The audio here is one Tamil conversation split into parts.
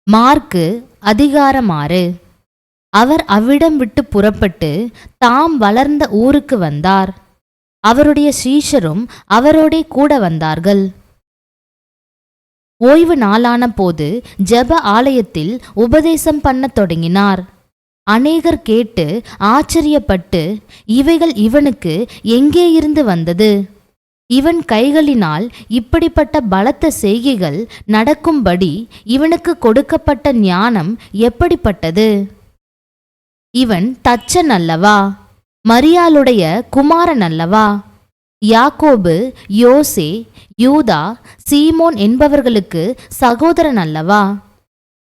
மார்க்கு அதிகாரம் 6. அவர் அவ்விடம் விட்டு புறப்பட்டு தாம் வளர்ந்த ஊருக்கு வந்தார். அவருடைய சீஷரும் அவரோடே கூட வந்தார்கள். ஓய்வு நாளான போது ஜெப ஆலயத்தில் உபதேசம் பண்ணத் தொடங்கினார். அநேகர் கேட்டு ஆச்சரியப்பட்டு, இவைகள் இவனுக்கு எங்கே இருந்து வந்தது? இவன் கைகளினால் இப்படிப்பட்ட பலத்த செய்கைகள் நடக்கும்படி இவனுக்கு கொடுக்கப்பட்ட ஞானம் எப்படிப்பட்டது? இவன் தச்சன் அல்லவா? மரியாளுடைய குமாரன் அல்லவா? யாக்கோபு, யோசே, யூதா, சீமோன் என்பவர்களுக்கு சகோதரன் அல்லவா?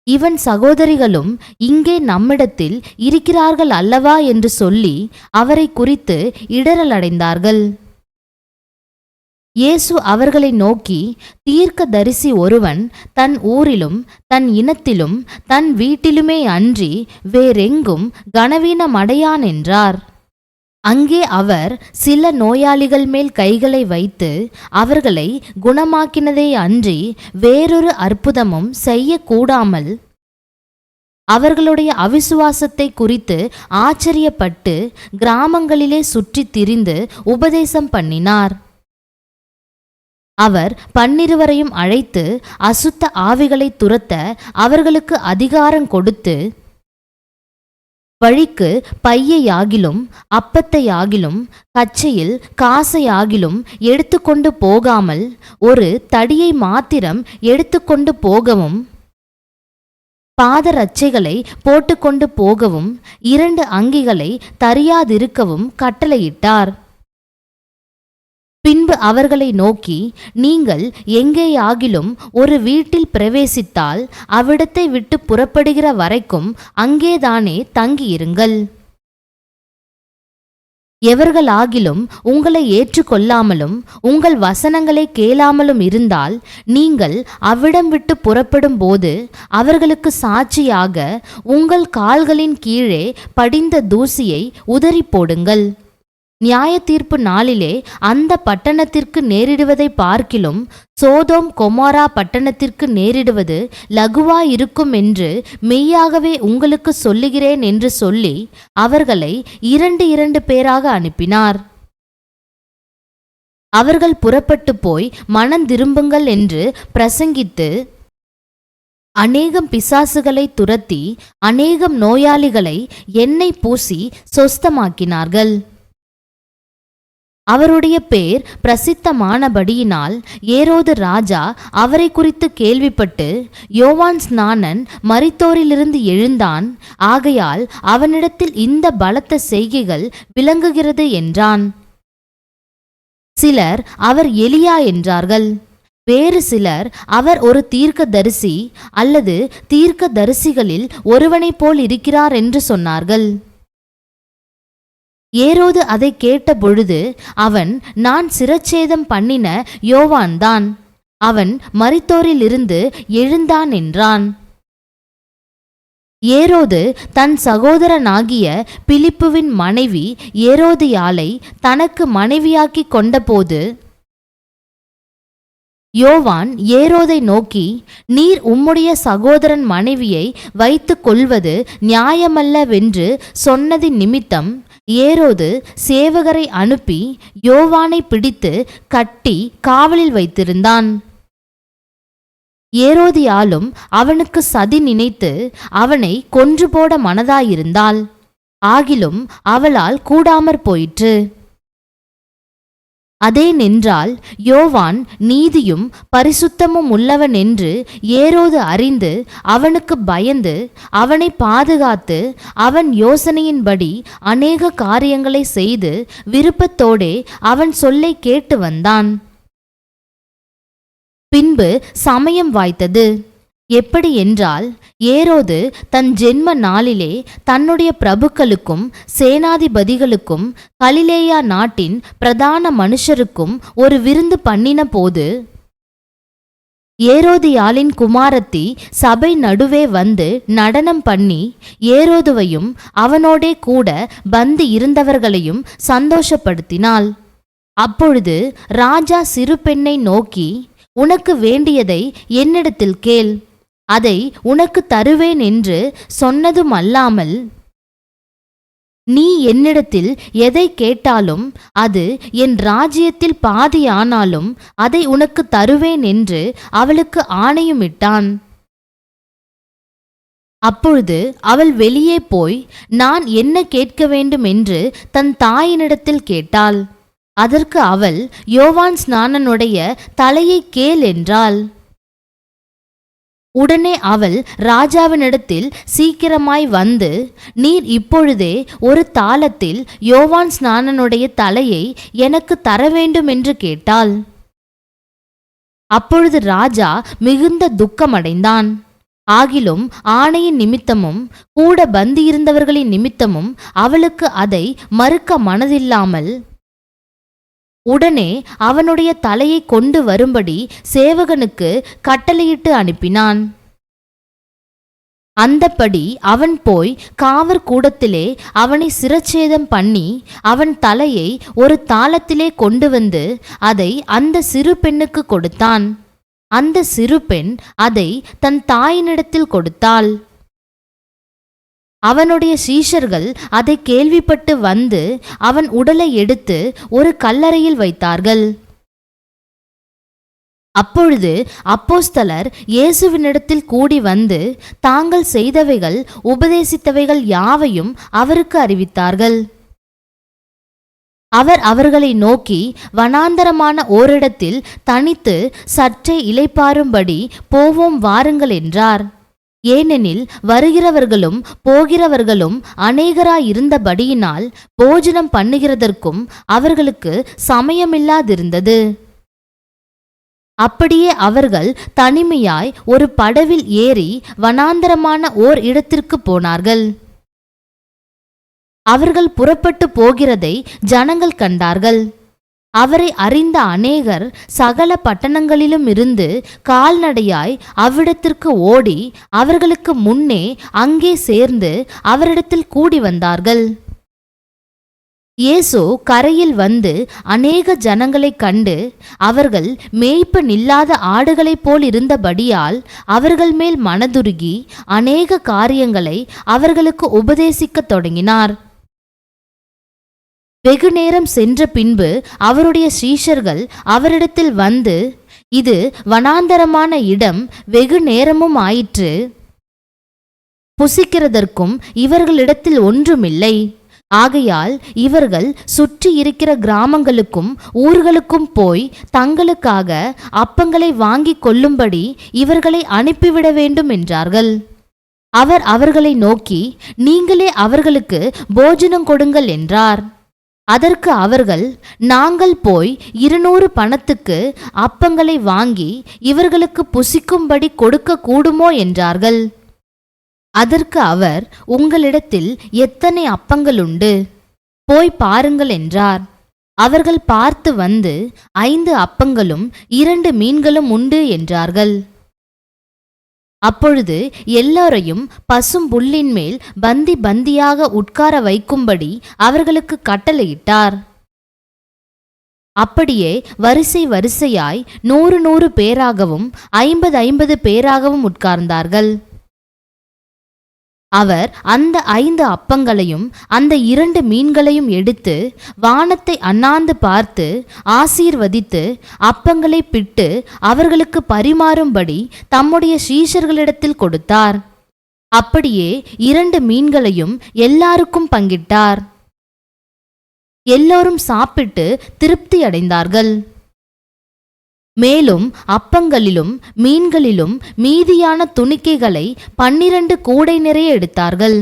இவன் சகோதரிகளும் இங்கே நம்மிடத்தில் இருக்கிறார்கள் அல்லவா என்று சொல்லி அவரை குறித்து இடறலடைந்தார்கள். இயேசு அவர்களை நோக்கி, தீர்க்கதரிசி ஒருவன் தன் ஊரிலும் தன் இனத்திலும் தன் வீட்டிலுமே அன்றி வேறெங்கும் கனவீனமடையான் என்றார். அங்கே அவர் சில நோயாளிகள் மேல் கைகளை வைத்து அவர்களை குணமாக்கினதே அன்றி வேறொரு அற்புதமும் செய்யக்கூடாமல் அவர்களுடைய அவிசுவாசத்தை குறித்து ஆச்சரியப்பட்டு கிராமங்களிலே சுற்றித் திரிந்து உபதேசம் பண்ணினார். அவர் 12 அழைத்து அசுத்த ஆவிகளை துரத்த அவர்களுக்கு அதிகாரம் கொடுத்து, வழிக்கு பையையாகிலும் அப்பத்தையாகிலும் கச்சையில் காசையாகிலும் எடுத்துக்கொண்டு போகாமல் ஒரு தடியை மாத்திரம் எடுத்துக்கொண்டு போகவும், பாதரட்சைகளை போட்டுக்கொண்டு போகவும் 2 அங்கிகளை தரியாதிருக்கவும் கட்டளையிட்டார். பின்பு அவர்களை நோக்கி, நீங்கள் எங்கேயாகிலும் ஒரு வீட்டில் பிரவேசித்தால் அவ்விடத்தை விட்டு புறப்படுகிற வரைக்கும் அங்கேதானே தங்கியிருங்கள். எவர்களாகிலும் உங்களை ஏற்றுக்கொள்ளாமலும் உங்கள் வசனங்களை கேளாமலும் இருந்தால் நீங்கள் அவ்விடம் விட்டு புறப்படும் போது அவர்களுக்கு சாட்சியாக உங்கள் கால்களின் கீழே படிந்த தூசியை உதறி போடுங்கள். நியாய தீர்ப்பு நாளிலே அந்த பட்டணத்திற்கு நேரிடுவதை பார்க்கிலும் சோதோம் கொமோரா பட்டணத்திற்கு நேரிடுவது லகுவாயிருக்கும் என்று மெய்யாகவே உங்களுக்கு சொல்லுகிறேன் என்று சொல்லி அவர்களை 2 பேராக அனுப்பினார். அவர்கள் புறப்பட்டு போய் மனந்திரும்புங்கள் என்று பிரசங்கித்து அநேகம் பிசாசுகளை துரத்தி அநேகம் நோயாளிகளை எண்ணெய் பூசி சொஸ்தமாக்கினார்கள். அவருடைய பேர் பிரசித்தமானபடியினால் ஏரோது ராஜா அவரை குறித்து கேள்விப்பட்டு, யோவான் ஸ்நானன் மரித்தோரிலிருந்து எழுந்தான், ஆகையால் அவனிடத்தில் இந்த பலத்த செய்கைகள் விளங்குகிறது என்றான். சிலர் அவர் எலியா என்றார்கள். வேறு சிலர் அவர் ஒரு தீர்க்கதரிசி அல்லது தீர்க்கதரிசிகளில் ஒருவனைப் போல் இருக்கிறார் என்று சொன்னார்கள். ஏரோது அதை கேட்ட பொழுது அவன், நான் சிரச்சேதம் பண்ணின யோவான்தான், அவன் மரித்தோரிலிருந்து எழுந்தான் என்றான். ஏரோது தன் சகோதரனாகிய பிலிப்புவின் மனைவி ஏரோதியாளை தனக்கு மனைவியாக்கி கொண்டபோது யோவான் ஏரோதை நோக்கி, நீர் உம்முடைய சகோதரன் மனைவியை வைத்து கொள்வது நியாயமல்லவென்று சொன்னதின் நிமித்தம் ஏரோது சேவகரை அனுப்பி யோவானை பிடித்து கட்டி காவலில் வைத்திருந்தான். ஏரோதியாலும் அவனுக்கு சதி நினைத்து அவனை கொன்று போட மனதாயிருந்தாள். ஆகிலும் அவளால் கூடாமற் போயிற்று. அதே நின்றால் யோவான் நீதியும் பரிசுத்தமும் உள்ளவன் என்று ஏரோது அறிந்து அவனுக்கு பயந்து அவனை பாதுகாத்து அவன் யோசனையின்படி அநேக காரியங்களை செய்து விருப்பத்தோடே அவன் சொல்லை கேட்டு வந்தான். பின்பு சமயம் வாய்த்தது. எப்படி என்றால், ஏரோது தன் ஜென்ம நாளிலே தன்னுடைய பிரபுக்களுக்கும் சேனாதிபதிகளுக்கும் கலிலேயா நாட்டின் பிரதான மனுஷருக்கும் ஒரு விருந்து பண்ணின போது ஏரோதியாளின் குமாரத்தி சபை நடுவே வந்து நடனம் பண்ணி ஏரோதுவையும் அவனோடே கூட பந்தி இருந்தவர்களையும் சந்தோஷப்படுத்தினாள். அப்பொழுது ராஜா சிறு பெண்ணை நோக்கி, உனக்கு வேண்டியதை என்னிடத்தில் கேள், அதை உனக்கு தருவேன் என்று சொன்னதும் அல்லாமல், நீ என்னிடத்தில் எதை கேட்டாலும் அது என் ராஜ்யத்தில் பாதியானாலும் அதை உனக்கு தருவேன் என்று அவளுக்கு ஆணையுமிட்டான். அப்பொழுது அவள் வெளியே போய் நான் என்ன கேட்க வேண்டும் என்று தன் தாயினிடத்தில் கேட்டாள். அதற்கு அவள், யோவான் ஸ்நானனுடைய தலையை கேள் என்றாள். உடனே அவள் ராஜாவினிடத்தில் சீக்கிரமாய் வந்து, நீர் இப்பொழுதே ஒரு தாளத்தில் யோவான் ஸ்நானனுடைய தலையை எனக்கு தர வேண்டும் என்று கேட்டாள். அப்பொழுது ராஜா மிகுந்த துக்கமடைந்தான். ஆகிலும் ஆணையின் நிமித்தமும் கூட பந்தியிருந்தவர்களின் நிமித்தமும் அவளுக்கு அதை மறுக்க மனதில்லாமல் உடனே அவனுடைய தலையை கொண்டு வரும்படி சேவகனுக்கு கட்டளையிட்டு அனுப்பினான். அந்தப்படி அவன் போய் காவற் கூடத்திலே அவனை சிரச்சேதம் பண்ணி அவன் தலையை ஒரு தாளத்திலே கொண்டு வந்து அதை அந்த சிறு பெண்ணுக்கு கொடுத்தான். அந்த சிறு பெண் அதை தன் தாயினிடத்தில் கொடுத்தாள். அவனுடைய சீஷர்கள் அதை கேள்விப்பட்டு வந்து அவன் உடலை எடுத்து ஒரு கல்லறையில் வைத்தார்கள். அப்பொழுது அப்போஸ்தலர் இயேசுவினிடத்தில் கூடி வந்து தாங்கள் செய்தவைகள் உபதேசித்தவைகள் யாவையும் அவருக்கு அறிவித்தார்கள். அவர் அவர்களை நோக்கி, வனாந்தரமான ஓரிடத்தில் தனித்து சற்றே இளைப்பாறும்படி போவோம் வாருங்கள் என்றார். ஏனெனில் வருகிறவர்களும் போகிறவர்களும் அநேகராயிருந்தபடியினால் போஜனம் பண்ணுகிறதற்கும் அவர்களுக்கு சமயமில்லாதிருந்தது. அப்படியே அவர்கள் தனிமையாய் ஒரு படவில் ஏறி வனாந்தரமான ஓர் இடத்திற்கு போனார்கள். அவர்கள் புறப்பட்டு போகிறதை ஜனங்கள் கண்டார்கள். அவரை அறிந்த அநேகர் சகல பட்டணங்களிலும் இருந்து கால்நடையாய் அவ்விடத்திற்கு ஓடி அவர்களுக்கு முன்னே அங்கே சேர்ந்து அவரிடத்தில் கூடி வந்தார்கள். இயேசு கரையில் வந்து அநேக ஜனங்களைக் கண்டு அவர்கள் மேய்ப்பனில்லாத ஆடுகளைப் போல் இருந்தபடியால் அவர்கள் மேல் மனதுருகி அநேக காரியங்களை அவர்களுக்கு உபதேசிக்கத் தொடங்கினார். வெகு நேரம் சென்ற பின்பு அவருடைய சீஷர்கள் அவரிடத்தில் வந்து, இது வனாந்தரமான இடம், வெகு நேரமும் ஆயிற்று, புசிக்கிறதற்கும் இவர்களிடத்தில் ஒன்றுமில்லை. ஆகையால் இவர்கள் சுற்றி இருக்கிற கிராமங்களுக்கும் ஊர்களுக்கும் போய் தங்களுக்காக அப்பங்களை வாங்கிக் கொள்ளும்படி இவர்களை அனுப்பிவிட வேண்டும் என்றார்கள். அவர் அவர்களை நோக்கி, நீங்களே அவர்களுக்கு போஜனம் கொடுங்கள் என்றார். அதற்கு அவர்கள், நாங்கள் போய் 200 பணத்துக்கு அப்பங்களை வாங்கி இவர்களுக்கு புசிக்கும்படி கொடுக்க கூடுமோ என்றார்கள். அதற்கு அவர், உங்களிடத்தில் எத்தனை அப்பங்கள் உண்டு? போய் பாருங்கள் என்றார். அவர்கள் பார்த்து வந்து, 5 அப்பங்களும் 2 மீன்களும் உண்டு என்றார்கள். அப்பொழுது எல்லாரையும் பசும் புல்லின் மேல் பந்தி பந்தியாக உட்கார வைக்கும்படி அவர்களுக்கு கட்டளையிட்டார். அப்படியே வரிசை வரிசையாய் 100 பேராகவும் 50 பேராகவும் உட்கார்ந்தார்கள். அவர் அந்த 5 அப்பங்களையும் அந்த 2 மீன்களையும் எடுத்து வானத்தை அண்ணாந்து பார்த்து ஆசீர்வதித்து அப்பங்களை பிட்டு அவர்களுக்கு பரிமாறும்படி தம்முடைய சீஷர்களிடத்தில் கொடுத்தார். அப்படியே 2 மீன்களையும் எல்லாருக்கும் பங்கிட்டார். எல்லோரும் சாப்பிட்டு திருப்தி அடைந்தார்கள். மேலும் அப்பங்களிலும் மீன்களிலும் மீதியான துணிக்கைகளை 12 கூடை நிறைய எடுத்தார்கள்.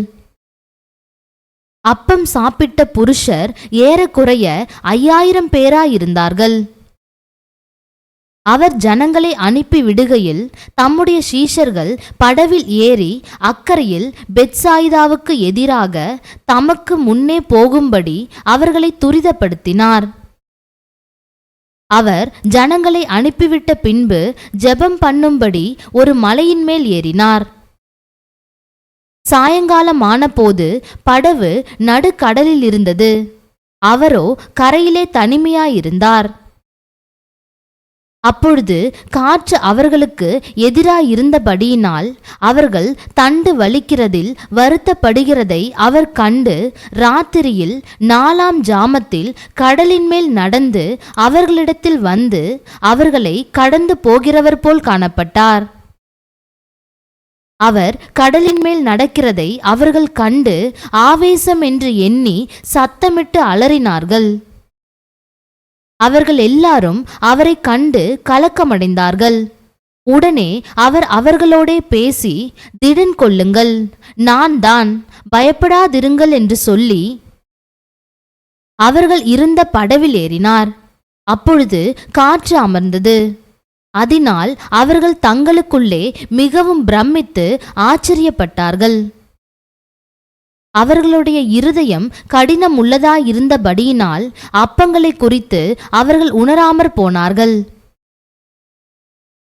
அப்பம் சாப்பிட்ட புருஷர் ஏறக்குறைய 5000 பேராயிருந்தார்கள். அவர் ஜனங்களை அனுப்பி விடுகையில் தம்முடைய சீஷர்கள் படவில் ஏறி அக்கரையில் பெத்சாயிதாவுக்கு எதிராக தமக்கு முன்னே போகும்படி அவர்களை துரிதப்படுத்தினார். அவர் ஜனங்களை அனுப்பிவிட்ட பின்பு ஜெபம் பண்ணும்படி ஒரு மலையின் மேல் ஏறினார். சாயங்காலமான போது படவு நடுக்கடலில் இருந்தது. அவரோ கரையிலே தனிமையாயிருந்தார். அப்பொழுது காற்று அவர்களுக்கு எதிராயிருந்தபடியினால் அவர்கள் தண்டு வலிக்கிறதில் வருத்தப்படுகிறதை அவர் கண்டு ராத்திரியில் 4ஆம் ஜாமத்தில் கடலின் மேல் நடந்து அவர்களிடத்தில் வந்து அவர்களை கடந்து போகிறவர் போல் காணப்பட்டார். அவர் கடலின் மேல் நடக்கிறதை அவர்கள் கண்டு ஆவேசம் என்று எண்ணி சத்தமிட்டு அலறினார்கள். அவர்கள் எல்லாரும் அவரை கண்டு கலக்கமடைந்தார்கள். உடனே அவர் அவர்களோடே பேசி, திடன் கொள்ளுங்கள், நான் தான், பயப்படாதிருங்கள் என்று சொல்லி அவர்கள் இருந்த படவில் ஏறினார். அப்பொழுது காற்று அமர்ந்தது. அதனால் அவர்கள் தங்களுக்குள்ளே மிகவும் பிரமித்து ஆச்சரியப்பட்டார்கள். அவர்களுடைய இருதயம் கடினம் உள்ளதாயிருந்தபடியினால் அப்பங்களை குறித்து அவர்கள் உணராமற் போனார்கள்.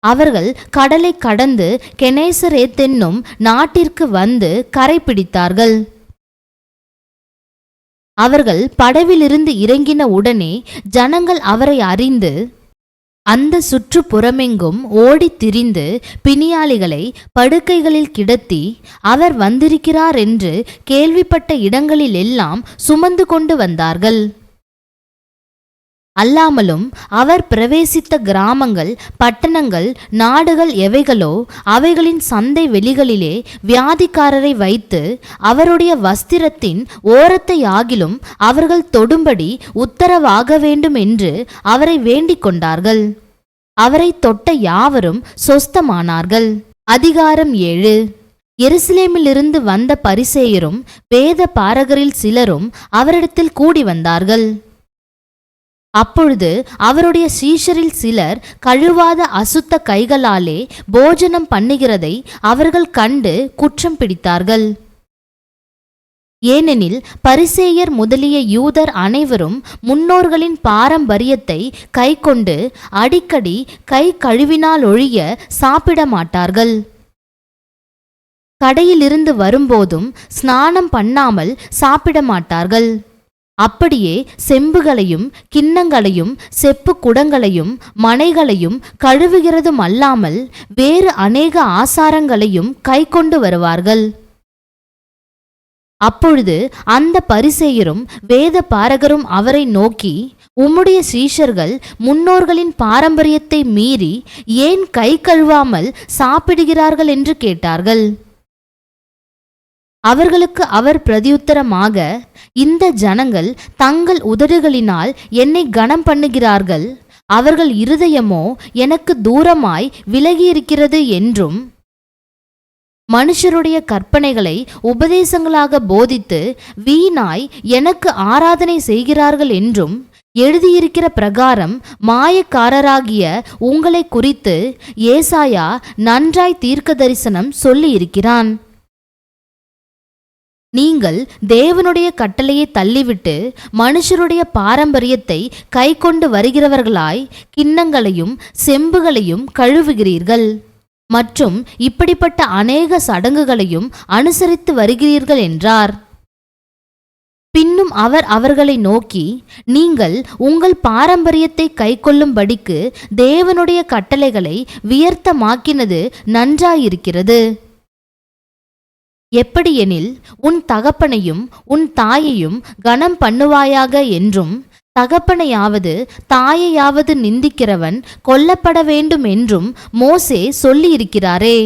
அவர்கள் கடலை கடந்து கெனேசரேத் என்னும் நாட்டிற்கு வந்து கரை பிடித்தார்கள். அவர்கள் படவிலிருந்து இறங்கின உடனே ஜனங்கள் அவரை அறிந்து அந்த சுற்றுப்புறமெங்கும் ஓடித் திரிந்து பிணியாளிகளை படுக்கைகளில் கிடத்தி அவர் வந்திருக்கிறார் என்று கேள்விப்பட்ட இடங்களிலெல்லாம் சுமந்து கொண்டு வந்தார்கள். அல்லாமலும் அவர் பிரவேசித்த கிராமங்கள், பட்டணங்கள், நாடுகள் எவைகளோ அவைகளின் சந்தை வெளிகளிலே வியாதிக்காரரை வைத்து அவருடைய வஸ்திரத்தின் ஓரத்தை ஆகிலும் அவர்கள் தொடும்படி உத்தரவாக வேண்டும் என்று அவரை வேண்டிக் கொண்டார்கள். அவரை தொட்ட யாவரும் சொஸ்தமானார்கள். அதிகாரம் 7. எருசலேமிலிருந்து வந்த பரிசேயரும் வேத பாரகரில் சிலரும் அவரிடத்தில் கூடி வந்தார்கள். அப்பொழுது அவருடைய சீஷரில் சிலர் கழுவாத அசுத்த கைகளாலே போஜனம் பண்ணுகிறதை அவர்கள் கண்டு குற்றம் பிடித்தார்கள். ஏனெனில் பரிசேயர் முதலிய யூதர் அனைவரும் முன்னோர்களின் பாரம்பரியத்தை கைக்கொண்டு அடிக்கடி கை கழுவினால் ஒழிய சாப்பிட மாட்டார்கள். கடையிலிருந்து வரும்போதும் ஸ்நானம் பண்ணாமல் சாப்பிட மாட்டார்கள். அப்படியே செம்புகளையும் கிண்ணங்களையும் செப்பு குடங்களையும் மனைகளையும் கழுவுகிறதும் அல்லாமல் வேறு அநேக ஆசாரங்களையும் கைக்கொண்டு வருவார்கள். அப்பொழுது அந்த பரிசேயரும் வேத பாரகரும் அவரை நோக்கி, உம்முடைய சீஷர்கள் முன்னோர்களின் பாரம்பரியத்தை மீறி ஏன் கை கழுவாமல் சாப்பிடுகிறார்கள் என்று கேட்டார்கள். அவர்களுக்கு அவர் பிரதியுத்தரமாக, இந்த ஜனங்கள் தங்கள் உதடுகளினால் என்னை கனம் பண்ணுகிறார்கள், அவர்கள் இருதயமோ எனக்கு தூரமாய் விலகியிருக்கிறது என்றும், மனுஷருடைய கற்பனைகளை உபதேசங்களாக போதித்து வீணாய் எனக்கு ஆராதனை செய்கிறார்கள் என்றும் எழுதியிருக்கிற பிரகாரம் மாயக்காரராகிய உங்களை குறித்து ஏசாயா நன்றாய் தீர்க்க தரிசனம் சொல்லியிருக்கிறான். நீங்கள் தேவனுடைய கட்டளையை தள்ளிவிட்டு மனுஷருடைய பாரம்பரியத்தை கைக்கொண்டு வருகிறவர்களாய் கிண்ணங்களையும் செம்புகளையும் கழுவுகிறீர்கள் மற்றும் இப்படிப்பட்ட அநேக சடங்குகளையும் அனுசரித்து வருகிறீர்கள் என்றார். பின்னும் அவர் அவர்களை நோக்கி, நீங்கள் உங்கள் பாரம்பரியத்தை கைக்கொள்ளும்படிக்கு தேவனுடைய கட்டளைகளை வியர்த்தமாக்கினது நன்றாயிருக்கிறது. எப்படியெனில், உன் தகப்பனையும் உன் தாயையும் கனம் பண்ணுவாயாக என்றும், தகப்பனையாவது தாயையாவது நிந்திக்கிறவன் கொல்லப்பட வேண்டும் என்றும் மோசே சொல்லியிருக்கிறாரே.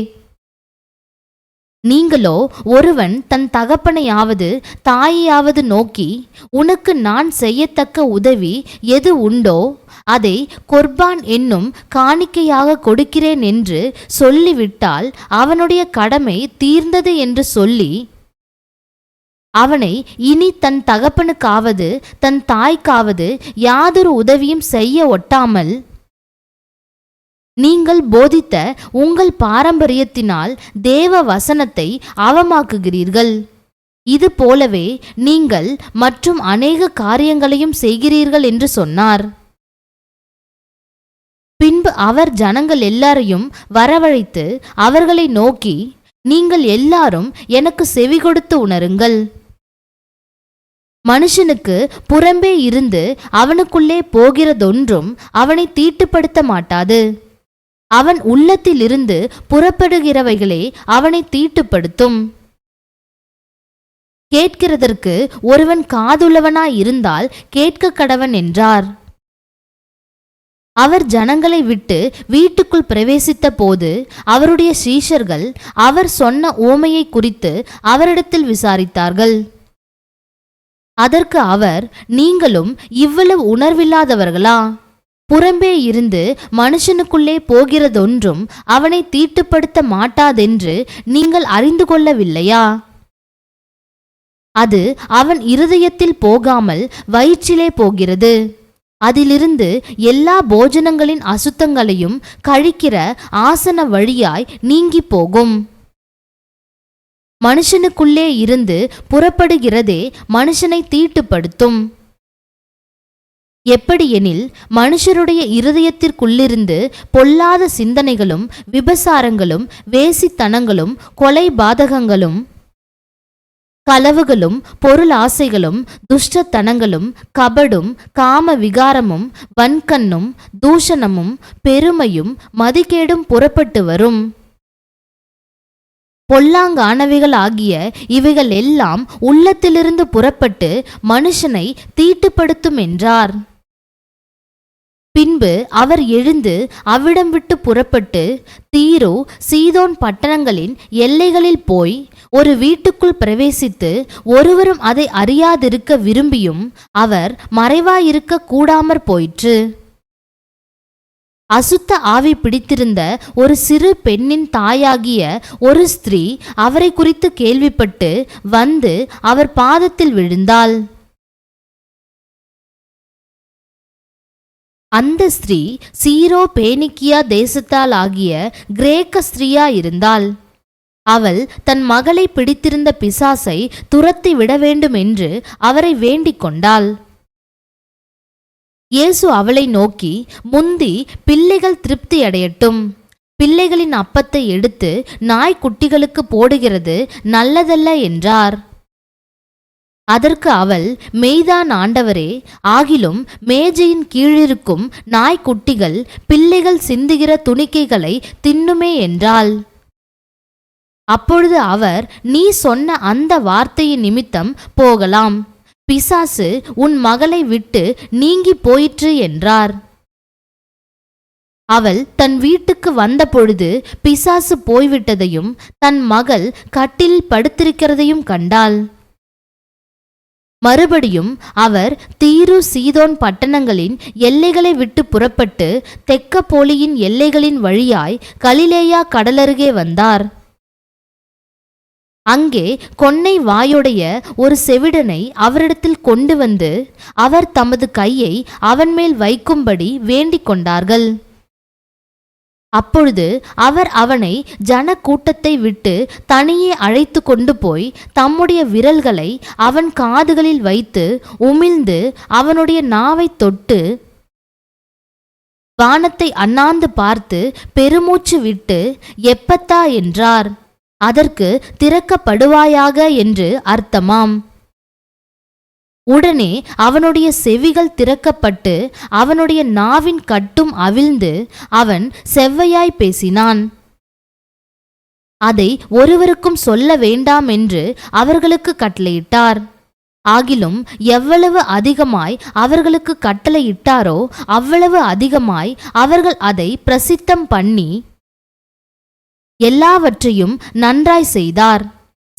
நீங்களோ ஒருவன் தன் தகப்பனையாவது தாயையாவது நோக்கி, உனக்கு நான் செய்யத்தக்க உதவி எது உண்டோ அதை கொர்பான் என்னும் காணிக்கையாக கொடுக்கிறேன் என்று சொல்லிவிட்டால் அவனுடைய கடமை தீர்ந்தது என்று சொல்லி அவனை இனி தன் தகப்பனுக்காவது தன் தாய்க்காவது யாதொரு உதவியும் செய்ய ஒட்டாமல் நீங்கள் போதித்த உங்கள் பாரம்பரியத்தினால் தேவ வசனத்தை அவமாக்குகிறீர்கள். இது போலவே நீங்கள் மற்றும் அநேக காரியங்களையும் செய்கிறீர்கள் என்று சொன்னார். பின்பு அவர் ஜனங்கள் எல்லாரையும் வரவழைத்து அவர்களை நோக்கி, நீங்கள் எல்லாரும் எனக்கு செவி கொடுத்து உணருங்கள். மனுஷனுக்கு புறம்பே இருந்து அவனுக்குள்ளே போகிறதொன்றும் அவனை தீட்டுப்படுத்த மாட்டாது. அவன் உள்ளத்திலிருந்து புறப்படுகிறவைகளே அவனை தீட்டுப்படுத்தும். கேட்கிறதற்கு ஒருவன் காதுள்ளவனாய் இருந்தால் கேட்க கடவன் என்றார். அவர் ஜனங்களை விட்டு வீட்டுக்குள் பிரவேசித்த போது அவருடைய சீஷர்கள் அவர் சொன்ன உவமையை குறித்து அவரிடத்தில் விசாரித்தார்கள். அதற்கு அவர், நீங்களும் இவ்வளவு உணர்வில்லாதவர்களா? புறம்பே இருந்து மனுஷனுக்குள்ளே போகிறதொன்றும் அவனை தீட்டுப்படுத்த மாட்டாதென்று நீங்கள் அறிந்து கொள்ளவில்லையா? அது அவன் இருதயத்தில் போகாமல் வயிற்றிலே போகிறது. அதிலிருந்து எல்லா போஜனங்களின் அசுத்தங்களையும் கழிக்கிற ஆசன வழியாய் நீங்கி போகும். மனுஷனுக்குள்ளே இருந்து புறப்படுகிறதே மனுஷனை தீட்டுப்படுத்தும். எப்படியெனில் மனுஷருடைய இருதயத்திற்குள்ளிருந்து பொல்லாத சிந்தனைகளும் விபசாரங்களும் வேசித்தனங்களும் கொலை பாதகங்களும் களவுகளும் பொருள் ஆசைகளும் துஷ்டத்தனங்களும் கபடும் காம விகாரமும் வன்கண்ணும் தூஷணமும் பெருமையும் மதிகேடும் புறப்பட்டு வரும். பொல்லாங்கானவைகள் ஆகிய இவைகள் எல்லாம் உள்ளத்திலிருந்து புறப்பட்டு மனுஷனை தீட்டுப்படுத்தும் என்றார். பின்பு அவர் எழுந்து அவ்விடம் விட்டு புறப்பட்டு தீரு சீதோன் பட்டணங்களின் எல்லைகளில் போய் ஒரு வீட்டுக்குள் பிரவேசித்து ஒருவரும் அதை அறியாதிருக்க விரும்பியும் அவர் மறைவாயிருக்க கூடாமற் போயிற்று. அசுத்த ஆவி பிடித்திருந்த ஒரு சிறு பெண்ணின் தாயாகிய ஒரு ஸ்திரீ அவரை குறித்து கேள்விப்பட்டு வந்து அவர் பாதத்தில் விழுந்தாள். அந்த ஸ்திரீ சீரோ பேனிக்கியா தேசத்தால் ஆகிய கிரேக்க ஸ்திரீயா இருந்தாள். அவள் தன் மகளை பிடித்திருந்த பிசாசை துரத்தி விட வேண்டும் என்று அவரை வேண்டிக் கொண்டாள். இயேசு அவளை நோக்கி, முந்தி பிள்ளைகள் திருப்தி அடையட்டும், பிள்ளைகளின் அப்பத்தை எடுத்து நாய்க்குட்டிகளுக்கு போடுகிறது நல்லதல்ல என்றார். அதற்கு அவள், மெய்தான் ஆண்டவரே, ஆகிலும் மேஜையின் கீழிருக்கும் நாய்க்குட்டிகள் பிள்ளைகள் சிந்துகிற துணிக்கைகளை தின்னுமே என்றாள். அப்பொழுது அவர், நீ சொன்ன அந்த வார்த்தையின் நிமித்தம் போகலாம், பிசாசு உன் மகளை விட்டு நீங்கி போயிற்று என்றார். அவள் தன் வீட்டுக்கு வந்தபொழுது பிசாசு போய்விட்டதையும் தன் மகள் கட்டில் படுத்திருக்கிறதையும் கண்டாள். மறுபடியும் அவர் தீரு சீதோன் பட்டணங்களின் எல்லைகளை விட்டு புறப்பட்டு தெக்கப்போலியின் எல்லைகளின் வழியாய் கலிலேயா கடலருகே வந்தார். அங்கே கொன்னை வாயுடைய ஒரு செவிடனை அவரிடத்தில் கொண்டு வந்து அவர் தமது கையை அவன் மேல் வைக்கும்படி வேண்டிக் கொண்டார்கள். அப்பொழுது அவர் அவனை ஜன கூட்டத்தை விட்டு தனியே அழைத்து கொண்டு போய் தம்முடைய விரல்களை அவன் காதுகளில் வைத்து உமிழ்ந்து அவனுடைய நாவை தொட்டு வானத்தை அண்ணாந்து பார்த்து பெருமூச்சு விட்டு எப்பத்தா என்றார். அதற்கு திறக்கப்படுவாயாக என்று அர்த்தமாம். உடனே அவனுடைய செவிகள் திறக்கப்பட்டு அவனுடைய நாவின் கட்டும் அவிழ்ந்து அவன் செவ்வையாய் பேசினான். அதை ஒருவருக்கும் சொல்ல வேண்டாம் என்று அவர்களுக்கு கட்டளையிட்டார். ஆகிலும் எவ்வளவு அதிகமாய் அவர்களுக்கு கட்டளையிட்டாரோ அவ்வளவு அதிகமாய் அவர்கள் அதை பிரசித்தம் பண்ணி எல்லாவற்றையும் நன்றாய் செய்தார்.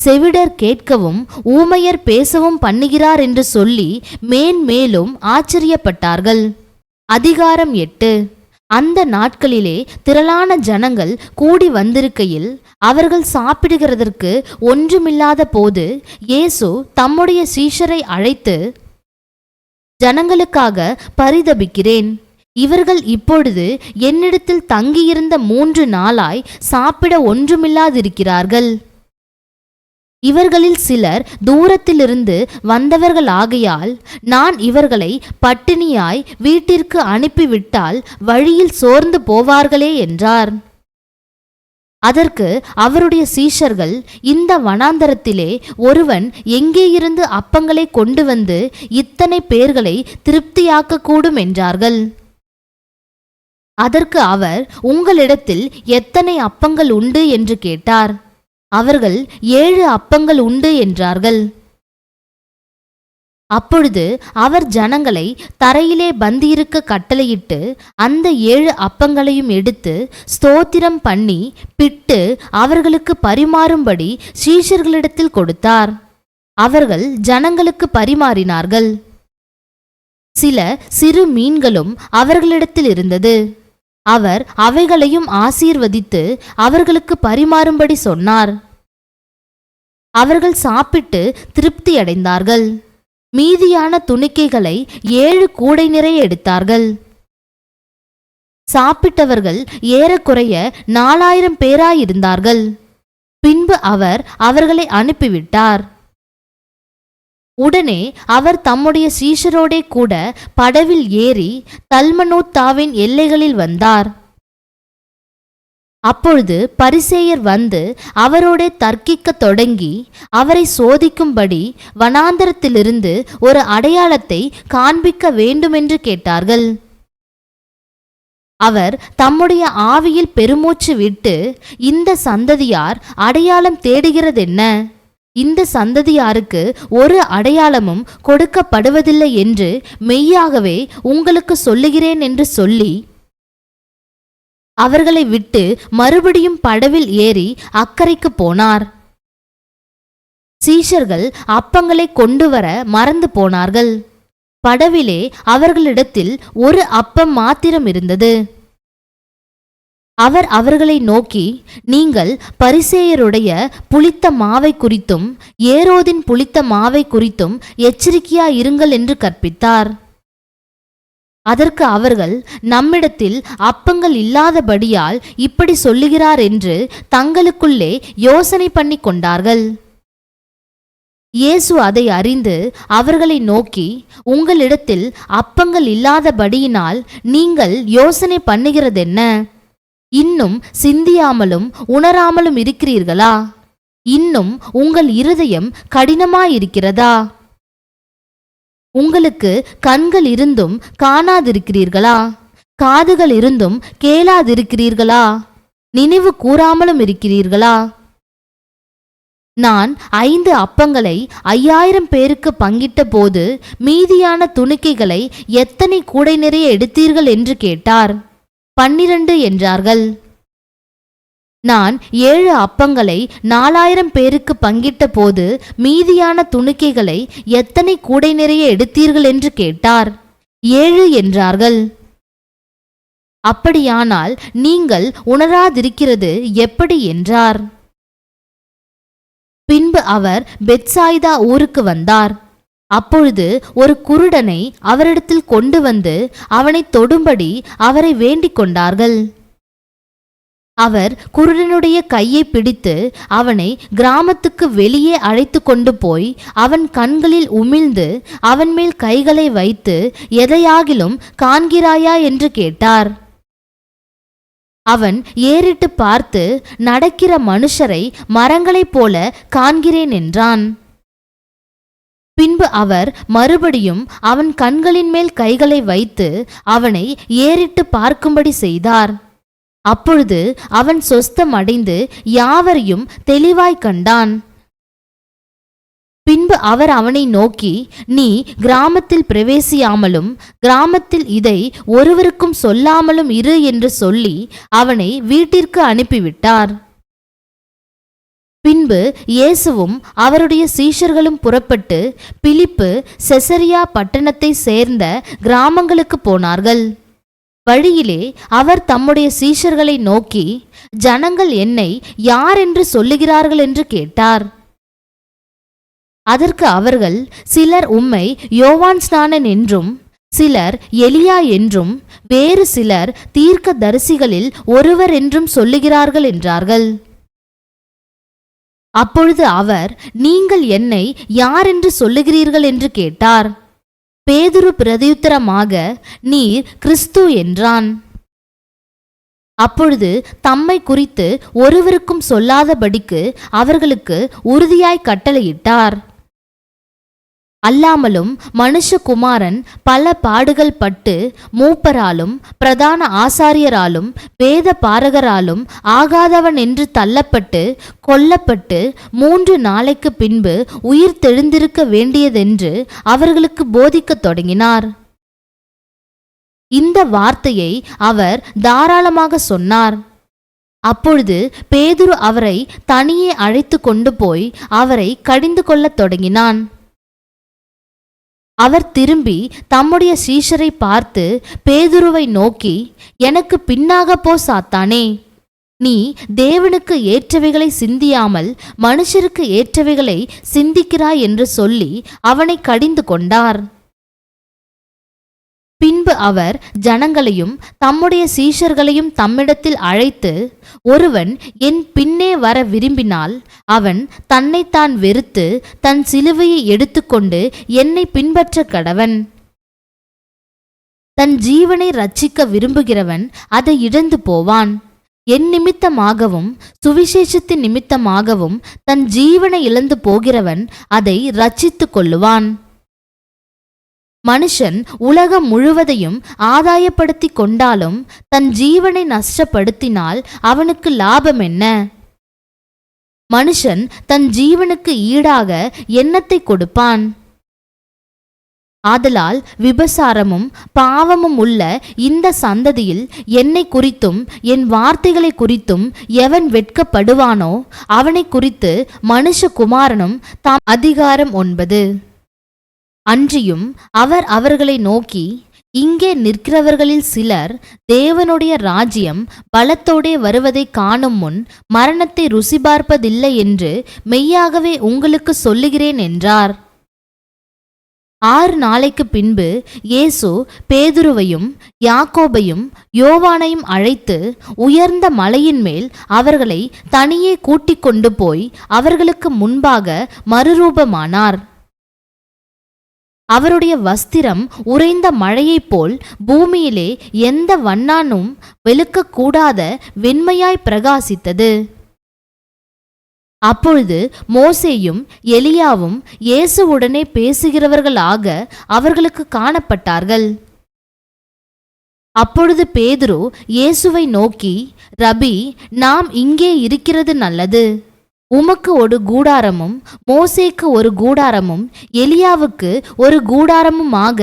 செவிடர் கேட்கவும் ஊமையர் பேசவும் பண்ணுகிறார் என்று சொல்லி மேன்மேலும் ஆச்சரியப்பட்டார்கள். அதிகாரம் 8. அந்த நாட்களிலே திரளான ஜனங்கள் கூடி வந்திருக்கையில் அவர்கள் சாப்பிடுகிறதற்கு ஒன்றுமில்லாத போது இயேசு தம்முடைய சீஷரை அழைத்து, ஜனங்களுக்காக பரிதபிக்கிறேன், இவர்கள் இப்பொழுது என்னிடத்தில் தங்கியிருந்த 3 நாளாய் சாப்பிட ஒன்றுமில்லாதிருக்கிறார்கள். இவர்களில் சிலர் தூரத்திலிருந்து வந்தவர்கள் ஆகையால் நான் இவர்களை பட்டினியாய் வீட்டிற்கு அனுப்பிவிட்டால் வழியில் சோர்ந்து போவார்களே என்றார். அதற்கு அவருடைய சீஷர்கள், இந்த வனாந்தரத்திலே ஒருவன் எங்கேயிருந்து அப்பங்களை கொண்டு வந்து இத்தனை பேர்களை திருப்தியாக்க கூடும் என்றார்கள். அதற்கு அவர், உங்களிடத்தில் எத்தனை அப்பங்கள் உண்டு என்று கேட்டார். அவர்கள் 7 அப்பங்கள் உண்டு என்றார்கள். அப்பொழுது அவர் ஜனங்களை தரையிலே பந்தியிருக்க கட்டளையிட்டு அந்த 7 அப்பங்களையும் எடுத்து ஸ்தோத்திரம் பண்ணி பிட்டு அவர்களுக்கு பரிமாறும்படி சீஷர்களிடத்தில் கொடுத்தார். அவர்கள் ஜனங்களுக்கு பரிமாறினார்கள். சில சிறு மீன்களும் அவர்களிடத்தில் இருந்தது. அவர் அவைகளையும் ஆசீர்வதித்து அவர்களுக்கு பரிமாறும்படி சொன்னார். அவர்கள் சாப்பிட்டு திருப்தியடைந்தார்கள். மீதியான துணிக்கைகளை 7 கூடை நிறைய எடுத்தார்கள். சாப்பிட்டவர்கள் ஏறக்குறைய 4000 பேராயிருந்தார்கள். பின்பு அவர் அவர்களை அனுப்பிவிட்டார். உடனே அவர் தம்முடைய சீஷரோடே கூட படவில் ஏறி தல்மனூத்தாவின் எல்லைகளில் வந்தார். அப்பொழுது பரிசேயர் வந்து அவரோடே தர்க்கிக்க தொடங்கி அவரை சோதிக்கும்படி வனாந்தரத்திலிருந்து ஒரு அடையாளத்தை காண்பிக்க வேண்டுமென்று கேட்டார்கள். அவர் தம்முடைய ஆவியில் பெருமூச்சு விட்டு, இந்த சந்ததியார் அடையாளம் தேடுகிறதென்ன? இந்த சந்ததியாருக்கு ஒரு அடையாளமும் கொடுக்கப்படுவதில்லை என்று மெய்யாகவே உங்களுக்கு சொல்லுகிறேன் என்று சொல்லி அவர்களை விட்டு மறுபடியும் படவில் ஏறி அக்கரைக்கு போனார். சீஷர்கள் அப்பங்களை கொண்டு வர மறந்து போனார்கள். படவிலே அவர்களிடத்தில் ஒரு அப்பம் மாத்திரம் இருந்தது. அவர் அவர்களை நோக்கி, நீங்கள் பரிசேயருடைய புளித்த மாவை குறித்தும் ஏரோதின் புளித்த மாவை குறித்தும் எச்சரிக்கையாயிருங்கள் என்று கற்பித்தார். அதற்கு அவர்கள், நம்மிடத்தில் அப்பங்கள் இல்லாதபடியால் இப்படி சொல்லுகிறார் என்று தங்களுக்குள்ளே யோசனை பண்ணி கொண்டார்கள். இயேசு அதை அறிந்து அவர்களை நோக்கி, உங்களிடத்தில் அப்பங்கள் இல்லாதபடியினால் நீங்கள் யோசனை பண்ணுகிறதென்ன? இன்னும் சிந்தியாமலும் உணராமலும் இருக்கிறீர்களா? இன்னும் உங்கள் இருதயம் கடினமாயிருக்கிறதா? உங்களுக்கு கண்கள் இருந்தும் காணாதிருக்கிறீர்களா? காதுகள் இருந்தும் கேளாதிருக்கிறீர்களா? நினைவு கூறாமலும் இருக்கிறீர்களா? நான் 5 அப்பங்களை 5000 பேருக்கு பங்கிட்ட போது மீதியான துணிக்கைகளை எத்தனை கூடை நிறைய எடுத்தீர்கள் என்று கேட்டார். 12 என்றார்கள். நான் 7 அப்பங்களை 4000 பேருக்கு பங்கிட்ட போது மீதியான துணிக்கைகளை எத்தனை கூடை நிறைய எடுத்தீர்கள் என்று கேட்டார். 7 என்றார்கள். அப்படியானால் நீங்கள் உணராதிருக்கிறது எப்படி என்றார். பின்பு அவர் பெத்சாய்தா ஊருக்கு வந்தார். அப்பொழுது ஒரு குருடனை அவரிடத்தில் கொண்டு வந்து அவனை தொடும்படி அவரை வேண்டிக் கொண்டார்கள். அவர் குருடனுடைய கையை பிடித்து அவனை கிராமத்துக்கு வெளியே அழைத்து கொண்டு போய் அவன் கண்களில் உமிழ்ந்து அவன் மேல் கைகளை வைத்து, எதையாகிலும் காண்கிறாயா என்று கேட்டார். அவன் ஏறிட்டு பார்த்து, நடக்கிற மனுஷரை மரங்களைப் போல காண்கிறேன் என்றான். பின்பு அவர் மறுபடியும் அவன் கண்களின் மேல் கைகளை வைத்து அவனை ஏறிட்டு பார்க்கும்படி செய்தார். அப்பொழுது அவன் சொஸ்தம் அடைந்து யாவரையும் தெளிவாய் கண்டான். பின்பு அவர் அவனை நோக்கி, நீ கிராமத்தில் பிரவேசியாமலும் கிராமத்தில் இதை ஒருவருக்கும் சொல்லாமலும் இரு என்று சொல்லி அவனை வீட்டிற்கு அனுப்பிவிட்டார். பின்பு இயேசுவும் அவருடைய சீஷர்களும் புறப்பட்டு பிலிப்பு செசரியா பட்டணத்தை சேர்ந்த கிராமங்களுக்கு போனார்கள். வழியிலே அவர் தம்முடைய சீஷர்களை நோக்கி, ஜனங்கள் என்னை யார் என்று சொல்லுகிறார்கள் என்று கேட்டார். அதற்கு அவர்கள், சிலர் உம்மை யோவான் ஸ்நானன் என்றும், சிலர் எலியா என்றும், வேறு சிலர் தீர்க்க தரிசிகளில் ஒருவர் என்றும் சொல்லுகிறார்கள் என்றார்கள். அப்பொழுது அவர், நீங்கள் என்னை யார் என்று சொல்லுகிறீர்கள் என்று கேட்டார். பேதுரு பிரதியுத்தரமாக, நீர் கிறிஸ்து என்றான். அப்பொழுது தம்மை குறித்து ஒருவருக்கும் சொல்லாதபடிக்கு அவர்களுக்கு உறுதியாய் கட்டளையிட்டார். அல்லாமலும் மனுஷகுமாரன் பல பாடுகள் பட்டு மூப்பராலும் பிரதான ஆசாரியராலும் வேத பாரகராலும் ஆகாதவன் என்று தள்ளப்பட்டு கொல்லப்பட்டு 3 நாளைக்கு பின்பு உயிர் தெழுந்திருக்க வேண்டியதென்று அவர்களுக்கு போதிக்கத் தொடங்கினார். இந்த வார்த்தையை அவர் தாராளமாக சொன்னார். அப்பொழுது பேதுரு அவரை தனியே அழைத்து கொண்டு போய் அவரை கடிந்து கொள்ளத் தொடங்கினான். அவர் திரும்பி தம்முடைய சீஷரை பார்த்து பேதுருவை நோக்கி, எனக்கு பின்னாக போ சாத்தானே, நீ தேவனுக்கு ஏற்றவைகளை சிந்தியாமல் மனுஷருக்கு ஏற்றவைகளை சிந்திக்கிறாய் என்று சொல்லி அவனை கடிந்து கொண்டார். பின்பு அவர் ஜனங்களையும் தம்முடைய சீஷர்களையும் தம்மிடத்தில் அழைத்து, ஒருவன் என் பின்னே வர விரும்பினால் அவன் தன்னைத்தான் வெறுத்து தன் சிலுவையை எடுத்துக்கொண்டு என்னை பின்பற்ற கடவன். தன் ஜீவனை ரட்சிக்க விரும்புகிறவன் அதை இழந்து போவான். என் நிமித்தமாகவும் சுவிசேஷத்தின் நிமித்தமாகவும் தன் ஜீவனை இழந்து போகிறவன் அதை ரட்சித்து கொள்ளுவான். மனுஷன் உலகம் முழுவதையும் ஆதாயப்படுத்தி கொண்டாலும் தன் ஜீவனை நஷ்டப்படுத்தினால் அவனுக்கு லாபம் என்ன? மனுஷன் தன் ஜீவனுக்கு ஈடாக என்னத்தை கொடுப்பான்? ஆதலால் விபசாரமும் பாவமும் உள்ள இந்த சந்ததியில் என்னை குறித்தும் என் வார்த்தைகளை குறித்தும் எவன் வெட்கப்படுவானோ அவனை குறித்து மனுஷகுமாரனும் தாம் அதிகாரம் 9. அன்றியும் அவர் அவர்களை நோக்கி, இங்கே நிற்கிறவர்களில் சிலர் தேவனுடைய ராஜ்யம் பலத்தோடே வருவதை காணும் முன் மரணத்தை ருசி பார்ப்பதில்லை என்று மெய்யாகவே உங்களுக்கு சொல்லுகிறேன் என்றார். 6 நாளைக்கு பின்பு இயேசு பேதுருவையும் யாக்கோபையும் யோவானையும் அழைத்து உயர்ந்த மலையின் மேல் அவர்களை தனியே கூட்டிக் கொண்டு போய் அவர்களுக்கு முன்பாக மறுரூபமானார். அவருடைய வஸ்திரம் உறைந்த மழையைப் போல் பூமியிலே எந்த வண்ணானும் வெளுக்கக்கூடாத வெண்மையாய் பிரகாசித்தது. அப்பொழுது மோசேயும் எலியாவும் இயேசுவுடனே பேசுகிறவர்களாக அவர்களுக்கு காணப்பட்டார்கள். அப்பொழுது பேதுரு இயேசுவை நோக்கி, ரபி, நாம் இங்கே இருக்கிறது நல்லது. உமக்கு ஒரு கூடாரமும் மோசேக்கு ஒரு கூடாரமும் எலியாவுக்கு ஒரு கூடாரமுமாக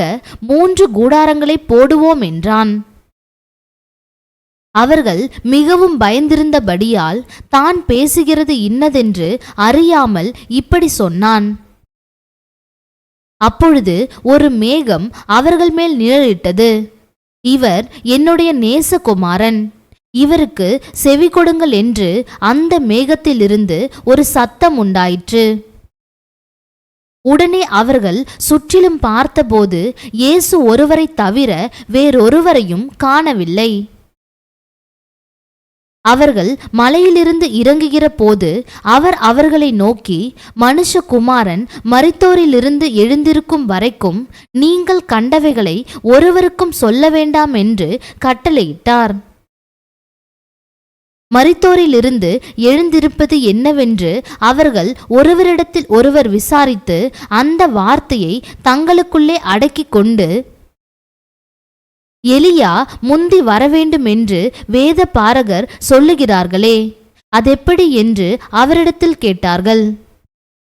3 கூடாரங்களை போடுவோம் என்றான். அவர்கள் மிகவும் பயந்திருந்தபடியால் தான் பேசுகிறது இன்னதென்று அறியாமல் இப்படி சொன்னான். அப்பொழுது ஒரு மேகம் அவர்கள் மேல் நிழலிட்டது. இவர் என்னுடைய நேசகுமாரன், இவருக்கு செவி கொடுங்கள் என்று அந்த மேகத்திலிருந்து ஒரு சத்தம் உண்டாயிற்று. உடனே அவர்கள் சுற்றிலும் பார்த்தபோது இயேசு ஒருவரை தவிர வேறொருவரையும் காணவில்லை. அவர்கள் மலையிலிருந்து இறங்குகிற போது அவர் அவர்களை நோக்கி, மனுஷகுமாரன் மரித்தோரிலிருந்து எழுந்திருக்கும் வரைக்கும் நீங்கள் கண்டவைகளை ஒருவருக்கும் சொல்ல வேண்டாம் என்று கட்டளையிட்டார். மரித்தோரிலிருந்து எழுந்திருப்பது என்னவென்று அவர்கள் ஒருவரிடத்தில் ஒருவர் விசாரித்து அந்த வார்த்தையை தங்களுக்குள்ளே அடக்கிக் கொண்டு, எலியா முந்தி வரவேண்டும் என்று வேத பாரகர் சொல்லுகிறார்களே, அதெப்படி என்று அவரிடத்தில் கேட்டார்கள்.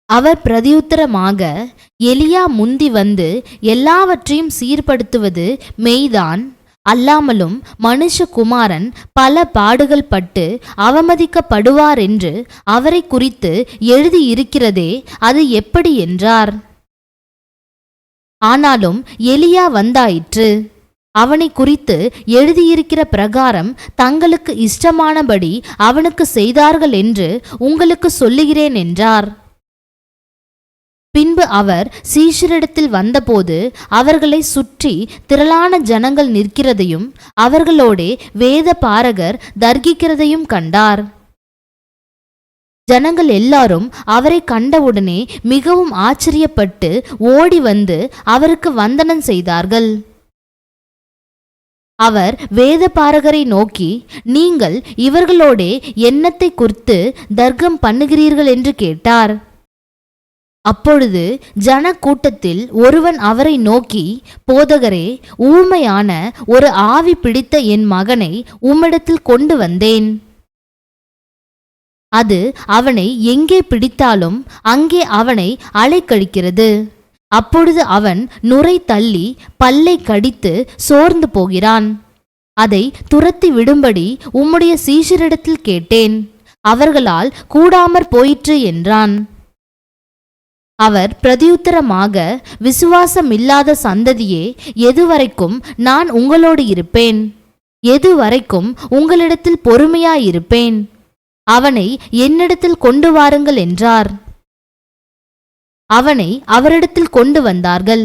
அவர் பிரதியுத்தரமாக, எலியா முந்தி வந்து எல்லாவற்றையும் சீர்படுத்துவது மெய்தான். அல்லாமலும் மனுஷகுமாரன் பல பாடுகள் பட்டு அவமதிக்கப்படுவார் என்று அவரை குறித்து எழுதியிருக்கிறதே, அது எப்படி என்றார். ஆனாலும் எலியா வந்தாயிற்று. அவனை குறித்து எழுதியிருக்கிற பிரகாரம் தங்களுக்கு இஷ்டமானபடி அவனுக்கு செய்தார்கள் என்று உங்களுக்கு சொல்லுகிறேன் என்றார். பின்பு அவர் சீஷரிடத்தில் வந்தபோது அவர்களை சுற்றி திரளான ஜனங்கள் நிற்கிறதையும் அவர்களோடே வேத பாரகர் தர்கிக்கிறதையும் கண்டார். ஜனங்கள் எல்லாரும் அவரை கண்டவுடனே மிகவும் ஆச்சரியப்பட்டு ஓடி வந்து அவருக்கு வந்தனம் செய்தார்கள். அவர் வேதபாரகரை நோக்கி, நீங்கள் இவர்களோடே என்னத்தை குறித்து தர்க்கம் பண்ணுகிறீர்கள் என்று கேட்டார். அப்பொழுது ஜனக்கூட்டத்தில் ஒருவன் அவரை நோக்கி, போதகரே, ஊமையான ஒரு ஆவி பிடித்த என் மகனை உம்மிடத்தில் கொண்டு வந்தேன். அது அவனை எங்கே பிடித்தாலும் அங்கே அவனை அலைக்கழிக்கிறது. அப்பொழுது அவன் நுரை தள்ளி பல்லை கடித்து சோர்ந்து போகிறான். அதை துரத்தி விடும்படி உம்முடைய சீஷரிடத்தில் கேட்டேன், அவர்களால் கூடாமற் போயிற்று என்றான். அவர் பிரதியுத்தரமாக, விசுவாசமில்லாத சந்ததியே, எதுவரைக்கும் நான் உங்களோடு இருப்பேன்? எதுவரைக்கும் உங்களிடத்தில் பொறுமையாயிருப்பேன்? அவனை என்னிடத்தில் கொண்டு வாருங்கள் என்றார். அவனை அவரிடத்தில் கொண்டு வந்தார்கள்.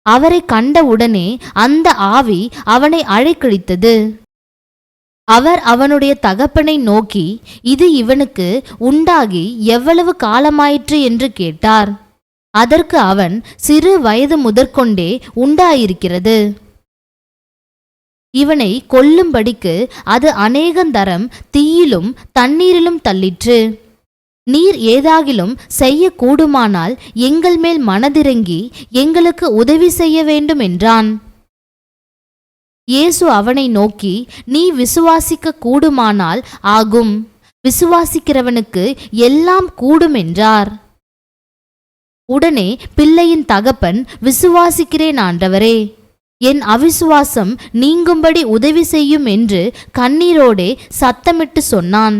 அவரை கண்டவுடனே அந்த ஆவி அவனை அழைக்கழித்தது. அவர் அவனுடைய தகப்பனை நோக்கி, இது இவனுக்கு உண்டாகி எவ்வளவு காலமாயிற்று என்று கேட்டார். அதற்கு அவன், சிறு வயது முதற்கொண்டே உண்டாயிருக்கிறது. இவனை கொல்லும்படிக்கு அது அநேகந்தரம் தீயிலும் தண்ணீரிலும் தள்ளிற்று. நீர் ஏதாகிலும் செய்யக்கூடுமானால் எங்கள் மேல் மனதிறங்கி எங்களுக்கு உதவி செய்ய வேண்டும் என்றான். இயேசு அவனை நோக்கி, நீ விசுவாசிக்க கூடுமானால் ஆகும், விசுவாசிக்கிறவனுக்கு எல்லாம் கூடும் என்றார். உடனே பிள்ளையின் தகப்பன், விசுவாசிக்கிறேன் ஆண்டவரே, என் அவிசுவாசம் நீங்கும்படி உதவி செய்யும் என்று கண்ணீரோடே சத்தமிட்டு சொன்னான்.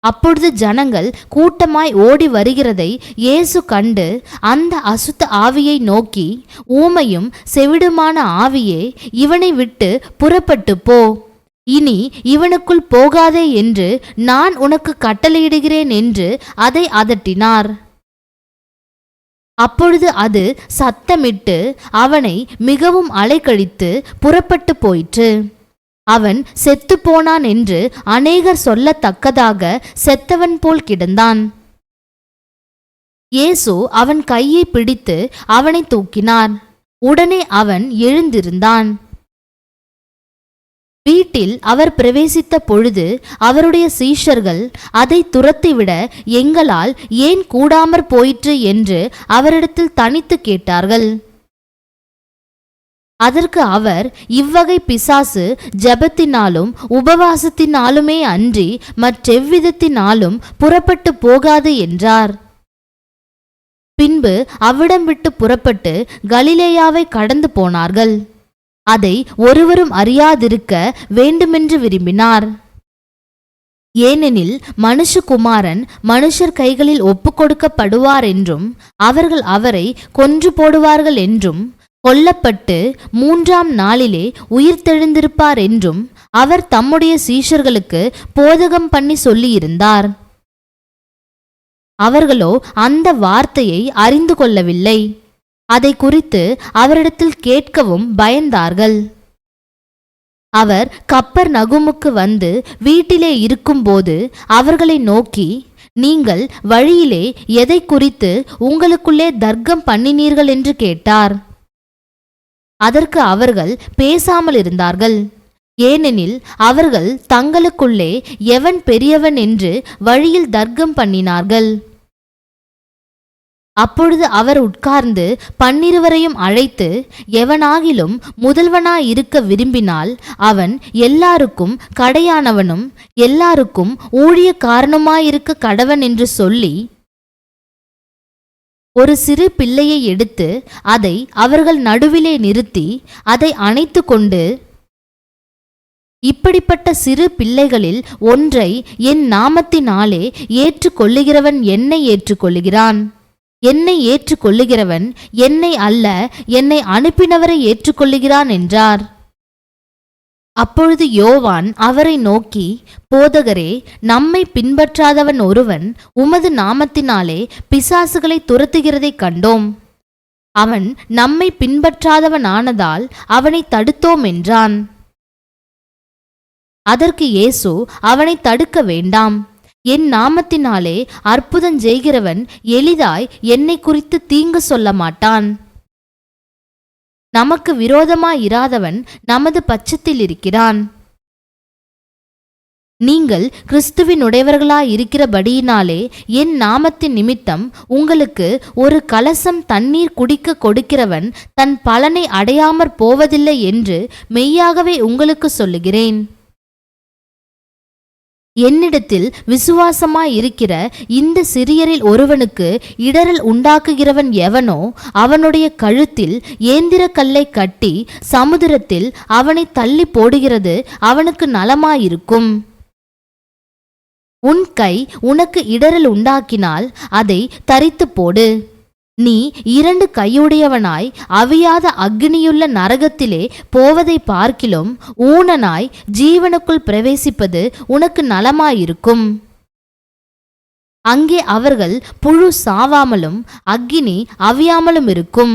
அப்பொழுது ஜனங்கள் கூட்டமாய் ஓடி வருகிறதை இயேசு கண்டு அந்த அசுத்த ஆவியை நோக்கி, ஊமையும் செவிடுமான ஆவியே, இவனை விட்டு புறப்பட்டு போ, இனி இவனுக்குள் போகாதே என்று நான் உனக்கு கட்டளையிடுகிறேன் என்று அதை அதட்டினார். அப்பொழுது அது சத்தமிட்டு அவனை மிகவும் அலைக்கழித்து புறப்பட்டு போயிற்று. அவன் செத்துப்போனான் என்று அநேகர் சொல்லத்தக்கதாக செத்தவன் போல் கிடந்தான். இயேசு அவன் கையை பிடித்து அவனை தூக்கினார். உடனே அவன் எழுந்திருந்தான். வீட்டில் அவர் பிரவேசித்த பொழுது அவருடைய சீஷர்கள் அதை துரத்திவிட எங்களால் ஏன் கூடாமற் போயிற்று என்று அவரிடத்தில் தனித்து கேட்டார்கள். அதற்கு அவர், இவ்வகை பிசாசு ஜெபத்தினாலும் உபவாசத்தினாலுமே அன்றி மற்றெவ்விதத்தினாலும் புறப்பட்டு போகாது என்றார். பின்பு அவ்விடம் விட்டு புறப்பட்டு கலிலேயாவை கடந்து போனார்கள். அதை ஒருவரும் அறியாதிருக்க வேண்டுமென்று விரும்பினார். ஏனெனில் மனுஷகுமாரன் மனுஷர் கைகளில் ஒப்புக்கொடுக்கப்படுவார் என்றும் அவர்கள் அவரை கொன்று போடுவார்கள் என்றும் கொல்லப்பட்டு 3ஆம் நாளிலே உயிர்த்தெழுந்திருப்பார் என்றும் அவர் தம்முடைய சீஷர்களுக்கு போதகம் பண்ணி சொல்லியிருந்தார். அவர்களோ அந்த வார்த்தையை அறிந்து கொள்ளவில்லை. அதை குறித்து அவரிடத்தில் கேட்கவும் பயந்தார்கள். அவர் கப்பர்நகூமுக்கு வந்து வீட்டிலே இருக்கும்போது அவர்களை நோக்கி, நீங்கள் வழியிலே எதை குறித்து உங்களுக்குள்ளே தர்க்கம் பண்ணினீர்கள் என்று கேட்டார். அதற்கு அவர்கள் பேசாமல் இருந்தார்கள். ஏனெனில் அவர்கள் தங்களுக்குள்ளே எவன் பெரியவன் என்று வழியில் தர்க்கம் பண்ணினார்கள். அப்பொழுது அவர் உட்கார்ந்து 12 அழைத்து, எவனாகிலும் முதல்வனாயிருக்க விரும்பினால் அவன் எல்லாருக்கும் கடையானவனும் எல்லாருக்கும் ஊழியக்காரனுமாயிருக்க கடவன் என்று சொல்லி, ஒரு சிறு பிள்ளையை எடுத்து அதை அவர்கள் நடுவிலே நிறுத்தி அதை அணைத்து கொண்டு, இப்படிப்பட்ட சிறு பிள்ளைகளில் ஒன்றை என் நாமத்தினாலே ஏற்றுக்கொள்ளுகிறவன் என்னை ஏற்றுக்கொள்ளுகிறான், என்னை ஏற்றுக்கொள்ளுகிறவன் என்னை அல்ல என்னை அனுப்பினவரை ஏற்றுக்கொள்ளுகிறான் என்றார். அப்பொழுது யோவான் அவரை நோக்கி, போதகரே, நம்மை பின்பற்றாதவன் ஒருவன் உமது நாமத்தினாலே பிசாசுகளை துரத்துகிறதைக் கண்டோம். அவன் நம்மை பின்பற்றாதவனானதால் அவனை தடுத்தோம் என்றான். அதற்கு இயேசு, அவனை தடுக்க வேண்டாம். என் நாமத்தினாலே அற்புதம் செய்கிறவன் எளிதாய் என்னை குறித்து தீங்கு சொல்ல மாட்டான். நமக்கு விரோதமாயிராதவன் நமது பட்சத்தில் இருக்கிறான். நீங்கள் கிறிஸ்துவினுடையவர்களாயிருக்கிறபடியினாலே என் நாமத்தின் நிமித்தம் உங்களுக்கு ஒரு கலசம் தண்ணீர் குடிக்க கொடுக்கிறவன் தன் பலனை அடையாமற் போவதில்லை என்று மெய்யாகவே உங்களுக்கு சொல்லுகிறேன். என்னிடத்தில் விசுவாசமாயிருக்கிற இந்த சிறியரில் ஒருவனுக்கு இடறல் உண்டாக்குகிறவன் எவனோ அவனுடைய கழுத்தில் ஏந்திரக்கல்லை கட்டி சமுத்திரத்தில் அவனை தள்ளி போடுகிறது அவனுக்கு நலமாயிருக்கும். உன் கை உனக்கு இடறல் உண்டாக்கினால் அதை தரித்து போடு. நீ 2 கையுடையவனாய் அவியாத அக்னியுள்ள நரகத்திலே போவதை பார்க்கிலும் ஊனனாய் ஜீவனுக்குள் பிரவேசிப்பது உனக்கு நலமாயிருக்கும். அங்கே அவர்கள் புழு சாவாமலும் அக்கினி அவியாமலும் இருக்கும்.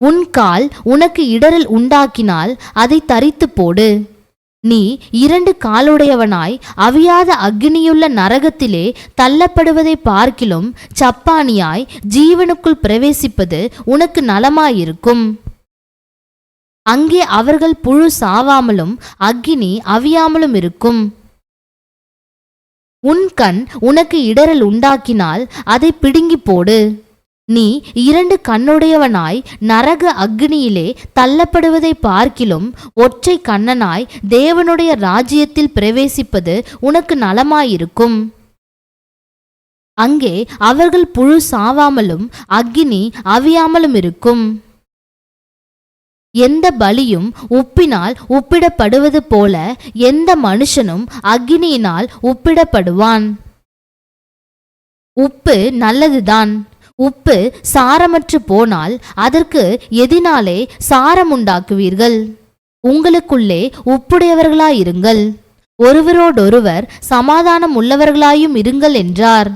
உன் கால் உனக்கு இடறல் உண்டாக்கினால் அதை தரித்து போடு. நீ 2 காலுடையவனாய் அவியாத அக்னியுள்ள நரகத்திலே தள்ளப்படுவதை பார்க்கிலும் சப்பானியாய் ஜீவனுக்குள் பிரவேசிப்பது உனக்கு நலமாயிருக்கும். அங்கே அவர்கள் புழு சாவாமலும் அக்கினி அவியாமலும் இருக்கும். உன் கண் உனக்கு இடறல் உண்டாக்கினால் அதை பிடுங்கி போடு. நீ 2 கண்ணுடையவனாய் நரக அக்னியிலே தள்ளப்படுவதை பார்க்கிலும் ஒற்றை கண்ணனாய் தேவனுடைய ராஜ்யத்தில் பிரவேசிப்பது உனக்கு நலமாயிருக்கும். அங்கே அவர்கள் புழு சாவாமலும் அக்கினி அவியாமலும் இருக்கும். எந்த பலியும் உப்பினால் உப்பிடப்படுவது போல எந்த மனுஷனும் அக்கினியினால் உப்பிடப்படுவான். உப்பு நல்லதுதான். உப்பு சாரமற்று போனால் அதற்கு எதினாலே சாரமுண்டாக்குவீர்கள்? உங்களுக்குள்ளே உப்புடையவர்களாயிருங்கள், ஒருவரோடொருவர் சமாதானம் உள்ளவர்களாயும் இருங்கள் என்றார்.